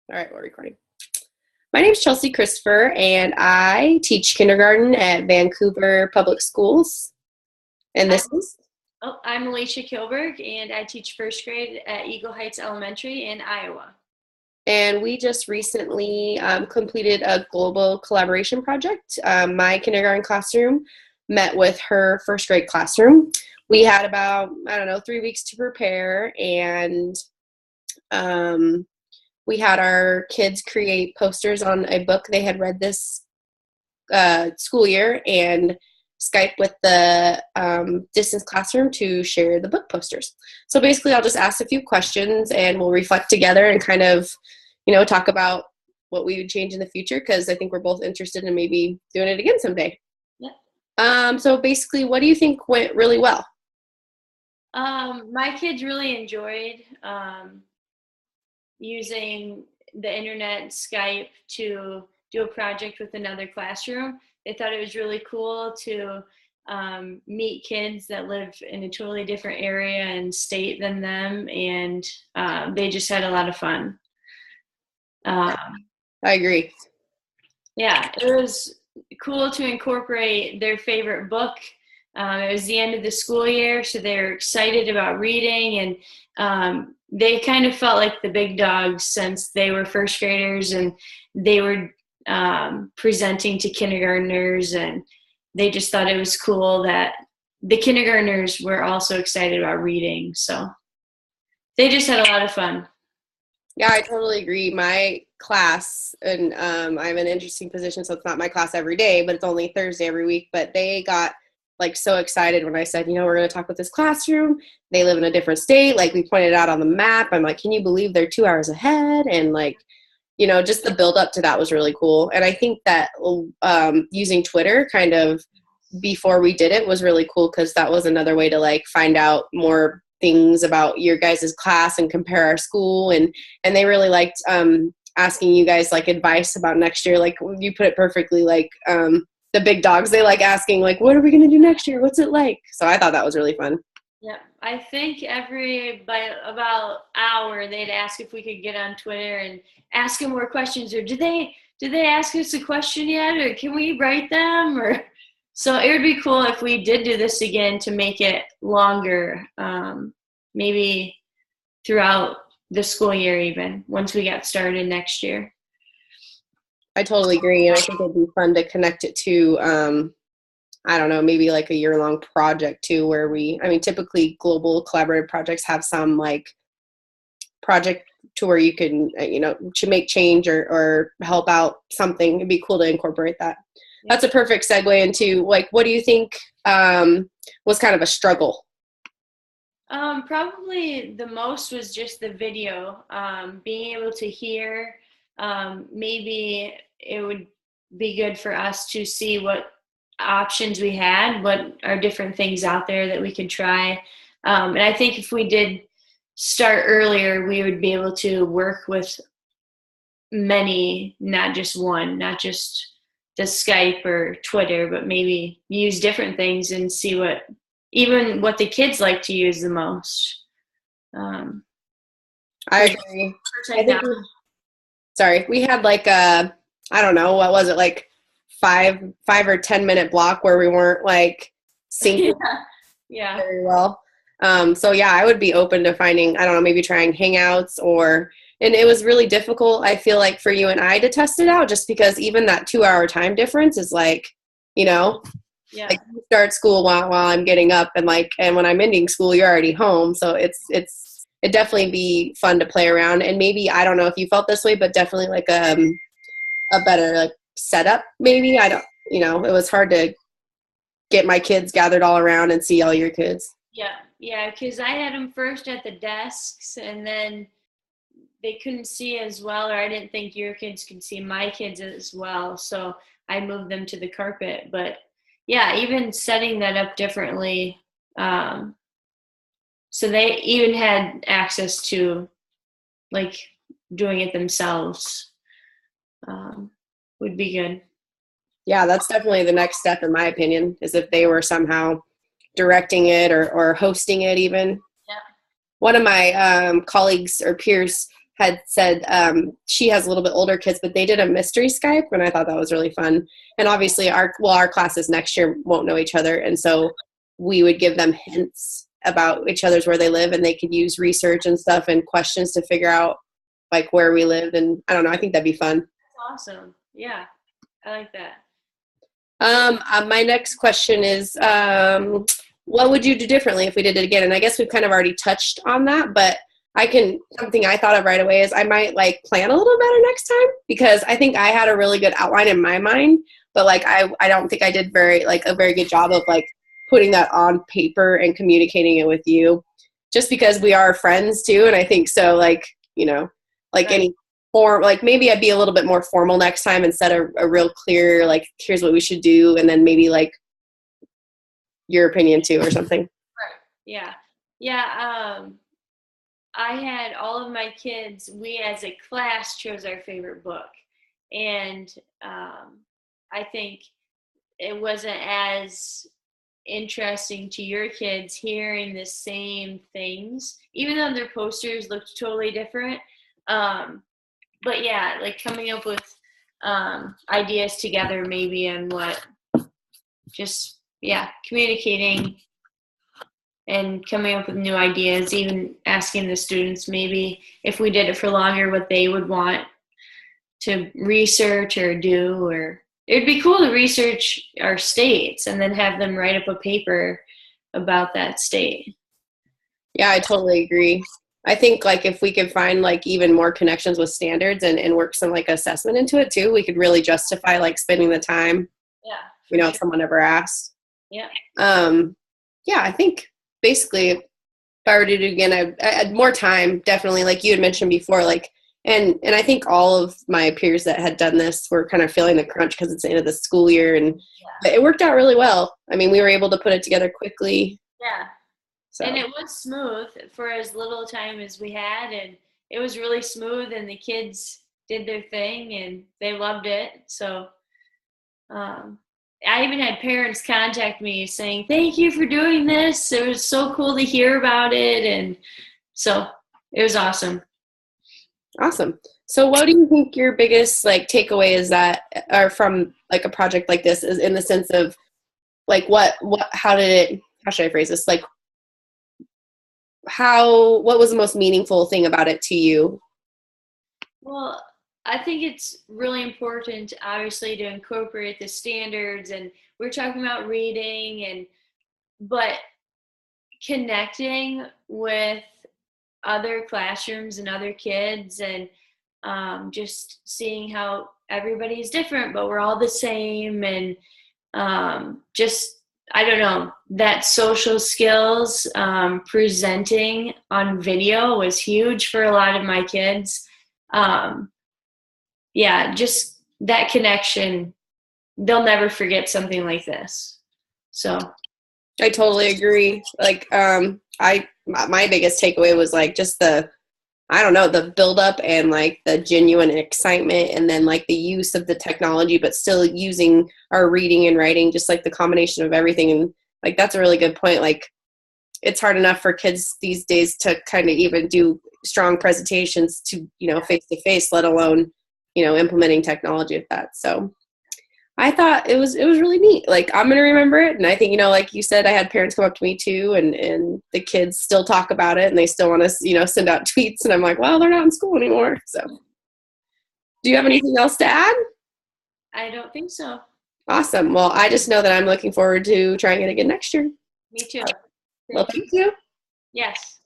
All right, we're recording. My name is Chelsea Christopher, and I teach kindergarten at Vancouver Public Schools. And this is? I'm Alicia Kilberg, and I teach first grade at Eagle Heights Elementary in Iowa. And we just recently completed a global collaboration project. My kindergarten classroom met with her first grade classroom. We had about, 3 weeks to prepare, and we had our kids create posters on a book they had read this school year and Skype with the distance classroom to share the book posters. So basically, I'll just ask a few questions and we'll reflect together and kind of, talk about what we would change in the future, because I think we're both interested in maybe doing it again someday. Yeah. So basically, what do you think went really well? My kids really enjoyed using the internet and Skype to do a project with another classroom. They thought it was really cool to meet kids that live in a totally different area and state than them, and they just had a lot of fun. I agree. Yeah, it was cool to incorporate their favorite book. It was the end of the school year, so they're excited about reading, and they kind of felt like the big dogs since they were first graders, and they were presenting to kindergartners, and they just thought it was cool that the kindergartners were also excited about reading. So they just had a lot of fun. Yeah, I totally agree. My class, and I'm in an interesting position, so it's not my class every day, but it's only Thursday every week, but they got so excited when I said, we're going to talk with this classroom. They live in a different state. Like, we pointed out on the map. I'm like, can you believe they're 2 hours ahead? And just the build up to that was really cool. And I think that using Twitter kind of before we did it was really cool, because that was another way to find out more things about your guys' class and compare our school. And they really liked asking you guys advice about next year. Like, you put it perfectly, the big dogs, they like asking what are we going to do next year? What's it like? So I thought that was really fun. Yeah, I think by about hour they'd ask if we could get on Twitter and ask them more questions, or did they ask us a question yet, or can we write them? Or so it would be cool if we did do this again to make it longer, maybe throughout the school year, even once we got started next year. I totally agree, and I think it'd be fun to connect it to maybe a year-long project too, where typically global collaborative projects have some project to where you can, to make change or help out something. It'd be cool to incorporate that. Yeah. That's a perfect segue into what do you think was kind of a struggle? Probably the most was just the video, being able to hear. Maybe it would be good for us to see what options we had, what are different things out there that we could try. And I think if we did start earlier, we would be able to work with many, not just one, not just the Skype or Twitter, but maybe use different things and see what the kids like to use the most. I agree. Sorry, we had I don't know, what was it, 5 or 10 minute block where we weren't syncing yeah. very well. So yeah, I would be open to finding, I don't know, maybe trying Hangouts and it was really difficult, I feel for you and I to test it out, just because even that 2-hour time difference is Yeah. You start school while I'm getting up, and when I'm ending school, you're already home. So it'd definitely be fun to play around, and maybe, I don't know if you felt this way, but definitely a better setup. Maybe, I don't, it was hard to get my kids gathered all around and see all your kids. Yeah, because I had them first at the desks, and then they couldn't see as well, or I didn't think your kids could see my kids as well, so I moved them to the carpet. But yeah, even setting that up differently, so they even had access to doing it themselves, would be good. Yeah, that's definitely the next step, in my opinion, is if they were somehow directing it or hosting it even. Yeah. One of my colleagues or peers had said she has a little bit older kids, but they did a mystery Skype, and I thought that was really fun. And obviously our classes next year won't know each other, and so we would give them hints about each other's where they live, and they could use research and stuff and questions to figure out like where we lived. And I don't know, I think that'd be fun. That's awesome. Yeah, I like that. My next question is, what would you do differently if we did it again? And I guess we've kind of already touched on that, but something I thought of right away is I might like plan a little better next time, because I think I had a really good outline in my mind, but like, I don't think I did a very good job of like putting that on paper and communicating it with you, just because we are friends too. And I think so, like, you know, like right. Any form, like maybe I'd be a little bit more formal next time and set a real clear, like, here's what we should do. And then maybe like your opinion too, or something. Right. Yeah. Yeah. I had all of my kids, we as a class chose our favorite book. And I think it wasn't as interesting to your kids hearing the same things, even though their posters looked totally different. But yeah, like coming up with ideas together maybe, and communicating and coming up with new ideas, even asking the students maybe if we did it for longer what they would want to research or do. Or it'd be cool to research our states and then have them write up a paper about that state. Yeah, I totally agree. I think like if we could find like even more connections with standards and work some like assessment into it too, we could really justify like spending the time. Yeah. If someone ever asked. Yeah. Yeah, I think basically if I were to do it again, I'd more time, definitely, like you had mentioned before, like, and I think all of my peers that had done this were kind of feeling the crunch because it's the end of the school year, and it worked out really well. I mean, we were able to put it together quickly. Yeah. So. And it was smooth for as little time as we had, and it was really smooth, and the kids did their thing and they loved it. So I even had parents contact me saying, thank you for doing this. It was so cool to hear about it. And so it was awesome. Awesome. So what do you think your biggest like takeaway is that are from like a project like this, is in the sense of like how should I phrase this? Like what was the most meaningful thing about it to you? Well, I think it's really important, obviously, to incorporate the standards, and we're talking about reading, but connecting with other classrooms and other kids, and just seeing how everybody's different, but we're all the same, and I don't know, that social skills, presenting on video was huge for a lot of my kids. Just that connection, they'll never forget something like this. So I totally agree. Like, my biggest takeaway was like just the buildup and like the genuine excitement, and then like the use of the technology, but still using our reading and writing, just like the combination of everything. And like, that's a really good point. Like, it's hard enough for kids these days to kind of even do strong presentations to, face to face, let alone, implementing technology with that. So I thought it was really neat. Like, I'm going to remember it. And I think, like you said, I had parents come up to me too, and the kids still talk about it, and they still want to, send out tweets. And I'm like, well, they're not in school anymore. So do you have anything else to add? I don't think so. Awesome. Well, I just know that I'm looking forward to trying it again next year. Me too. Well, thank you. Yes.